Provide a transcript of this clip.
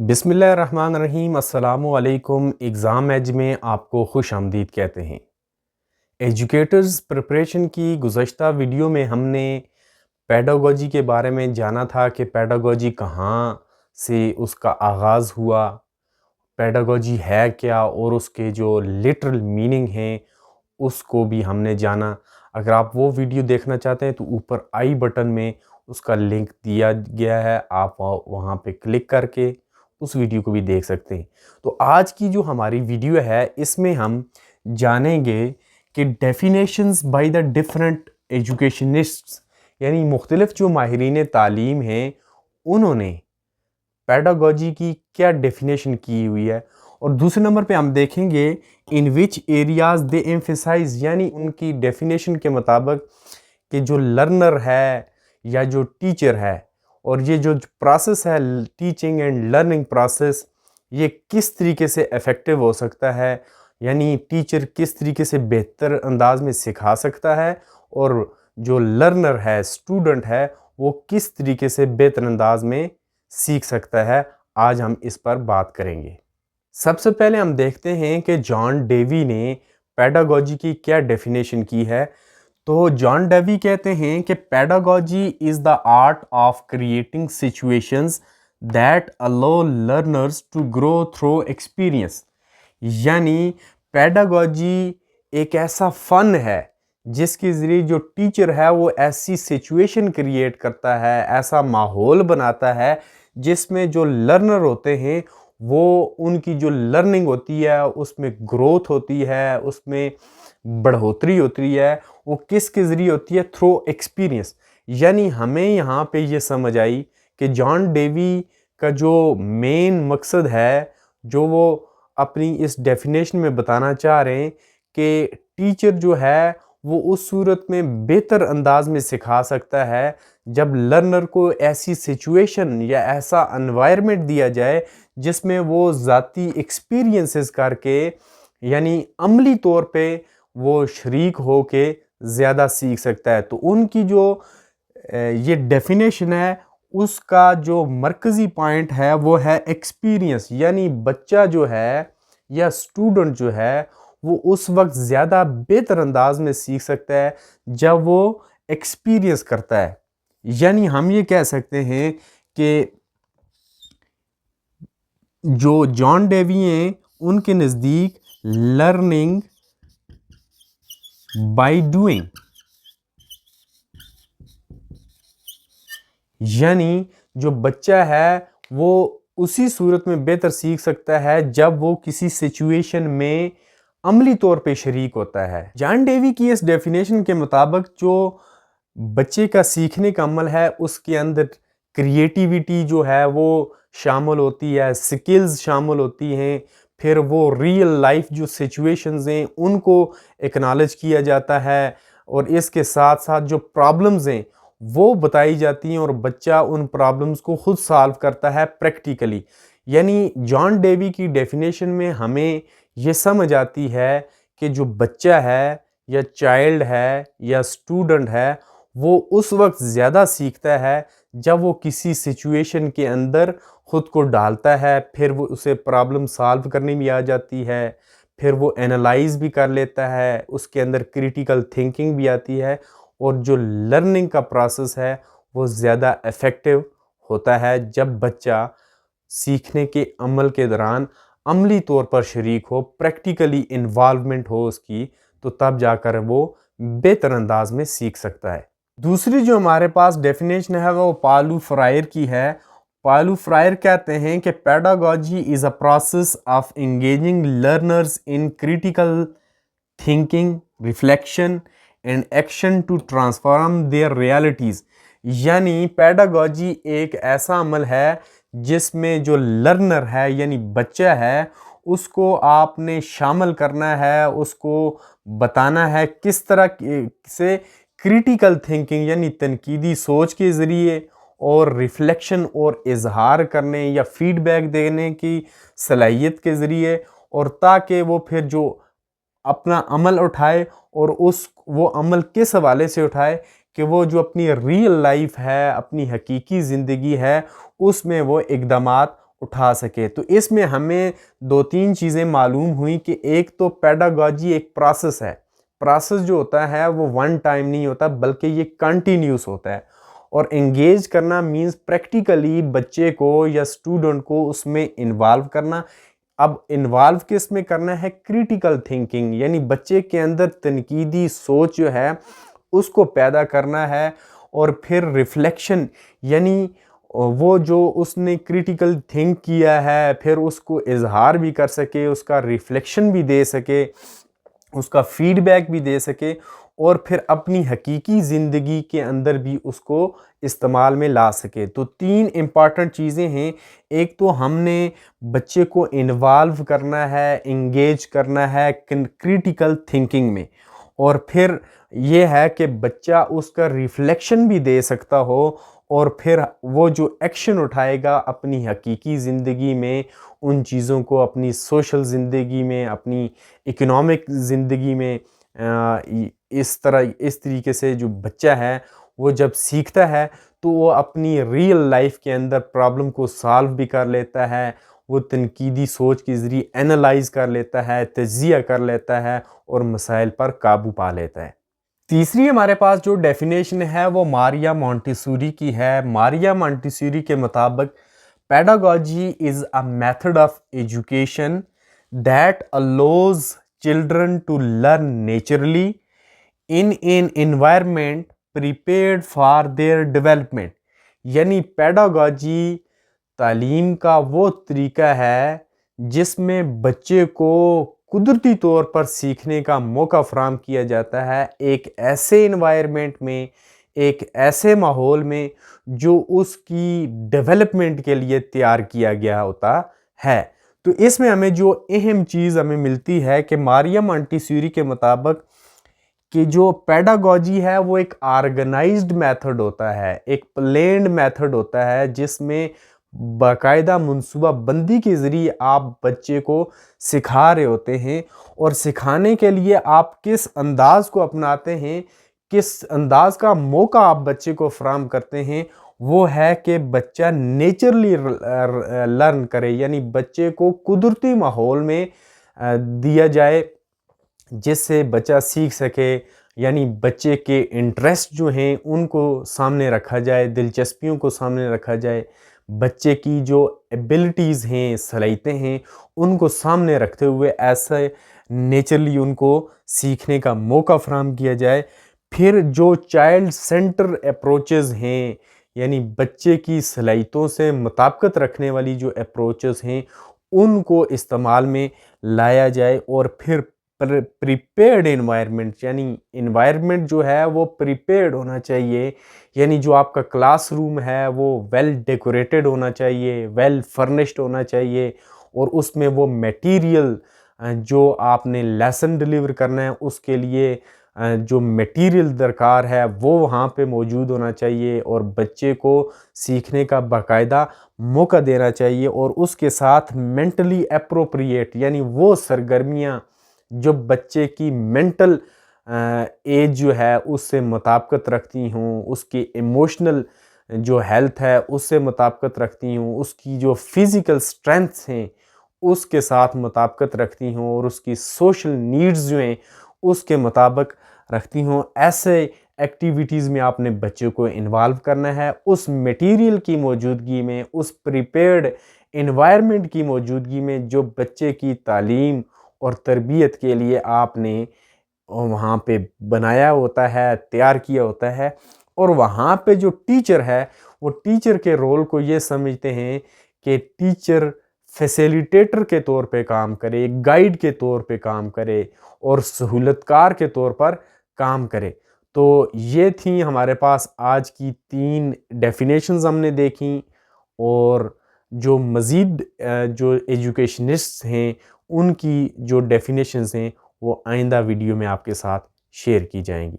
بسم اللہ الرحمن الرحیم۔ السلام علیکم۔ ایگزام ایج میں آپ کو خوش آمدید کہتے ہیں۔ ایجوکیٹرز پریپریشن کی گزشتہ ویڈیو میں ہم نے پیڈاگوجی کے بارے میں جانا تھا کہ پیڈاگوجی کہاں سے اس کا آغاز ہوا، پیڈاگوجی ہے کیا، اور اس کے جو لٹرل میننگ ہیں اس کو بھی ہم نے جانا۔ اگر آپ وہ ویڈیو دیکھنا چاہتے ہیں تو اوپر آئی بٹن میں اس کا لنک دیا گیا ہے، آپ وہاں پہ کلک کر کے اس ویڈیو کو بھی دیکھ سکتے ہیں۔ تو آج کی جو ہماری ویڈیو ہے اس میں ہم جانیں گے کہ ڈیفینیشنز بائی دا ڈیفرنٹ ایجوکیشنسٹس، یعنی مختلف جو ماہرین تعلیم ہیں انہوں نے پیڈاگوجی کی کیا ڈیفینیشن کی ہوئی ہے، اور دوسرے نمبر پہ ہم دیکھیں گے ان وچ ایریاز دے ایمفیسائز، یعنی ان کی ڈیفینیشن کے مطابق کہ جو لرنر ہے یا جو ٹیچر ہے، اور یہ جو پروسیس ہے ٹیچنگ اینڈ لرننگ پروسیس، یہ کس طریقے سے ایفیکٹو ہو سکتا ہے، یعنی ٹیچر کس طریقے سے بہتر انداز میں سکھا سکتا ہے، اور جو لرنر ہے اسٹوڈنٹ ہے وہ کس طریقے سے بہتر انداز میں سیکھ سکتا ہے۔ آج ہم اس پر بات کریں گے۔ سب سے پہلے ہم دیکھتے ہیں کہ جان ڈیوی نے پیڈاگوجی کی کیا ڈیفینیشن کی ہے۔ تو جان ڈیوی کہتے ہیں کہ pedagogy is the art of creating situations that allow learners to grow through experience، یعنی پیڈاگوجی ایک ایسا فن ہے جس کے ذریعے جو ٹیچر ہے وہ ایسی سچویشن کریٹ کرتا ہے، ایسا ماحول بناتا ہے جس میں جو لرنر ہوتے ہیں وہ ان کی جو لرننگ ہوتی ہے اس میں گروتھ ہوتی ہے، اس میں بڑھوتری ہوتی ہے، وہ کس کے ذریعے ہوتی ہے؟ Through experience. یعنی ہمیں یہاں پہ یہ سمجھ آئی کہ جان ڈیوی کا جو مین مقصد ہے جو وہ اپنی اس ڈیفینیشن میں بتانا چاہ رہے ہیں کہ ٹیچر جو ہے وہ اس صورت میں بہتر انداز میں سکھا سکتا ہے جب لرنر کو ایسی سچویشن یا ایسا انوائرمنٹ دیا جائے جس میں وہ ذاتی ایکسپیرینسز کر کے، یعنی عملی طور پہ وہ شریک ہو کے زیادہ سیکھ سکتا ہے۔ تو ان کی جو یہ ڈیفینیشن ہے اس کا جو مرکزی پوائنٹ ہے وہ ہے ایکسپیرینس، یعنی بچہ جو ہے یا اسٹوڈنٹ جو ہے وہ اس وقت زیادہ بہتر انداز میں سیکھ سکتا ہے جب وہ ایکسپیرینس کرتا ہے۔ یعنی ہم یہ کہہ سکتے ہیں کہ جو جان ڈیوی ہیں ان کے نزدیک لرننگ بائی ڈوئنگ، یعنی جو بچہ ہے وہ اسی صورت میں بہتر سیکھ سکتا ہے جب وہ کسی سچویشن میں عملی طور پہ شریک ہوتا ہے۔ جان ڈیوی کی اس ڈیفینیشن کے مطابق جو بچے کا سیکھنے کا عمل ہے اس کے اندر کریٹیویٹی جو ہے وہ شامل ہوتی ہے، سکلز شامل ہوتی ہیں، پھر وہ ریئل لائف جو سچویشنز ہیں ان کو ایکنالج کیا جاتا ہے، اور اس کے ساتھ ساتھ جو پرابلمز ہیں وہ بتائی جاتی ہیں اور بچہ ان پرابلمز کو خود سالو کرتا ہے پریکٹیکلی۔ یعنی جان ڈیوی کی ڈیفینیشن میں ہمیں یہ سمجھ آتی ہے کہ جو بچہ ہے یا چائلڈ ہے یا اسٹوڈنٹ ہے وہ اس وقت زیادہ سیکھتا ہے جب وہ کسی سچویشن کے اندر خود کو ڈالتا ہے، پھر وہ اسے پرابلم سالو کرنے بھی آ جاتی ہے، پھر وہ اینالائز بھی کر لیتا ہے، اس کے اندر کریٹیکل تھنکنگ بھی آتی ہے، اور جو لرننگ کا پروسیس ہے وہ زیادہ ایفیکٹو ہوتا ہے جب بچہ سیکھنے کے عمل کے دوران عملی طور پر شریک ہو، پریکٹیکلی انوالومنٹ ہو اس کی، تو تب جا کر وہ بہتر انداز میں سیکھ سکتا ہے۔ دوسری جو ہمارے پاس ڈیفینیشن ہے وہ پالو فرائر کی ہے۔ پالو فرائر کہتے ہیں کہ pedagogy is a process of engaging learners in critical thinking, reflection and action to transform their realities, یعنی پیڈاگوجی ایک ایسا عمل ہے جس میں جو لرنر ہے یعنی بچہ ہے اس کو آپ نے شامل کرنا ہے، اس کو بتانا ہے کس طرح سے کریٹیکل تھنکنگ یعنی تنقیدی سوچ کے ذریعے اور ریفلیکشن اور اظہار کرنے یا فیڈ بیک دینے کی صلاحیت کے ذریعے، اور تاکہ وہ پھر جو اپنا عمل اٹھائے، اور وہ عمل کس حوالے سے اٹھائے کہ وہ جو اپنی ریئل لائف ہے، اپنی حقیقی زندگی ہے، اس میں وہ اقدامات اٹھا سکے۔ تو اس میں ہمیں دو تین چیزیں معلوم ہوئیں کہ ایک تو پیڈاگوجی ایک پروسیس ہے، پروسیس جو ہوتا ہے وہ ون ٹائم نہیں ہوتا بلکہ یہ کنٹینیوس ہوتا ہے، اور انگیج کرنا مینز پریکٹیکلی بچے کو یا اسٹوڈنٹ کو اس میں انوالو کرنا۔ اب انوالو کس میں کرنا ہے؟ کریٹیکل تھنکنگ، یعنی بچے کے اندر تنقیدی سوچ جو ہے اس کو پیدا کرنا ہے، اور پھر ریفلیکشن، یعنی وہ جو اس نے کریٹیکل تھنک کیا ہے پھر اس کو اظہار بھی کر سکے، اس کا ریفلیکشن بھی دے سکے، اس کا فیڈ بیک بھی دے سکے، اور پھر اپنی حقیقی زندگی کے اندر بھی اس کو استعمال میں لا سکے۔ تو تین امپارٹنٹ چیزیں ہیں، ایک تو ہم نے بچے کو انوالو کرنا ہے، انگیج کرنا ہے کریٹیکل تھنکنگ میں، اور پھر یہ ہے کہ بچہ اس کا ریفلیکشن بھی دے سکتا ہو، اور پھر وہ جو ایکشن اٹھائے گا اپنی حقیقی زندگی میں ان چیزوں کو، اپنی سوشل زندگی میں، اپنی اکنامک زندگی میں، اس طریقے سے جو بچہ ہے وہ جب سیکھتا ہے تو وہ اپنی ریئل لائف کے اندر پرابلم کو سالو بھی کر لیتا ہے، وہ تنقیدی سوچ کے ذریعے اینالائز کر لیتا ہے، تجزیہ کر لیتا ہے، اور مسائل پر قابو پا لیتا ہے۔ تیسری ہمارے پاس جو ڈیفینیشن ہے وہ ماریا مونٹیسوری کی ہے۔ ماریا مونٹیسوری کے مطابق pedagogy is a method of education that allows children to learn naturally in an environment prepared for their development۔ یعنی پیڈاگوجی تعلیم کا وہ طریقہ ہے جس میں بچے کو قدرتی طور پر سیکھنے کا موقع فراہم کیا جاتا ہے، ایک ایسے انوائرمنٹ میں، ایک ایسے ماحول میں جو اس کی ڈیولپمنٹ کے لیے تیار کیا گیا ہوتا ہے۔ تو اس میں ہمیں جو اہم چیز ہمیں ملتی ہے کہ ماریا مونٹیسوری کے مطابق کہ جو پیڈاگوجی ہے وہ ایک آرگنائزڈ میتھڈ ہوتا ہے، ایک پلینڈ میتھڈ ہوتا ہے، جس میں باقاعدہ منصوبہ بندی کے ذریعے آپ بچے کو سکھا رہے ہوتے ہیں، اور سکھانے کے لیے آپ کس انداز کو اپناتے ہیں، کس انداز کا موقع آپ بچے کو فراہم کرتے ہیں، وہ ہے کہ بچہ نیچرلی لرن کرے، یعنی بچے کو قدرتی ماحول میں دیا جائے جس سے بچہ سیکھ سکے، یعنی بچے کے انٹرسٹ جو ہیں ان کو سامنے رکھا جائے، دلچسپیوں کو سامنے رکھا جائے، بچے کی جو ایبلٹیز ہیں، صلاحیتیں ہیں، ان کو سامنے رکھتے ہوئے ایسے نیچرلی ان کو سیکھنے کا موقع فراہم کیا جائے۔ پھر جو چائلڈ سینٹر اپروچز ہیں، یعنی بچے کی صلاحیتوں سے مطابقت رکھنے والی جو اپروچز ہیں ان کو استعمال میں لایا جائے، اور پھر پریپیئرڈ انوائرمنٹ، یعنی انوائرمنٹ جو ہے وہ پریپیئرڈ ہونا چاہیے، یعنی جو آپ کا کلاس روم ہے وہ ویل ڈیکوریٹڈ ہونا چاہیے، ویل فرنشڈ ہونا چاہیے، اور اس میں وہ میٹیریل جو آپ نے لیسن ڈیلیور کرنا ہے اس کے لیے جو میٹیریل درکار ہے وہ وہاں پہ موجود ہونا چاہیے، اور بچے کو سیکھنے کا باقاعدہ موقع دینا چاہیے، اور اس کے ساتھ مینٹلی اپروپریٹ، یعنی وہ سرگرمیاں جو بچے کی مینٹل ایج جو ہے اس سے مطابقت رکھتی ہوں، اس کی ایموشنل جو ہیلتھ ہے اس سے مطابقت رکھتی ہوں، اس کی جو فزیکل سٹرینتھس ہیں اس کے ساتھ مطابقت رکھتی ہوں، اور اس کی سوشل نیڈز جو ہیں اس کے مطابق رکھتی ہوں۔ ایسے ایکٹیویٹیز میں آپ نے بچے کو انوالو کرنا ہے، اس میٹیریل کی موجودگی میں، اس پریپیئرڈ انوائرمنٹ کی موجودگی میں جو بچے کی تعلیم اور تربیت کے لیے آپ نے وہاں پہ بنایا ہوتا ہے، تیار کیا ہوتا ہے۔ اور وہاں پہ جو ٹیچر ہے وہ ٹیچر کے رول کو یہ سمجھتے ہیں کہ ٹیچر فیسیلیٹیٹر کے طور پہ کام کرے، گائیڈ کے طور پہ کام کرے، اور سہولت کار کے طور پر کام کرے۔ تو یہ تھیں ہمارے پاس آج کی 3 ڈیفینیشنز ہم نے دیکھیں، اور جو مزید جو ایجوکیشنسٹ ہیں ان کی جو ڈیفینیشنز ہیں وہ آئندہ ویڈیو میں آپ کے ساتھ شیئر کی جائیں گی۔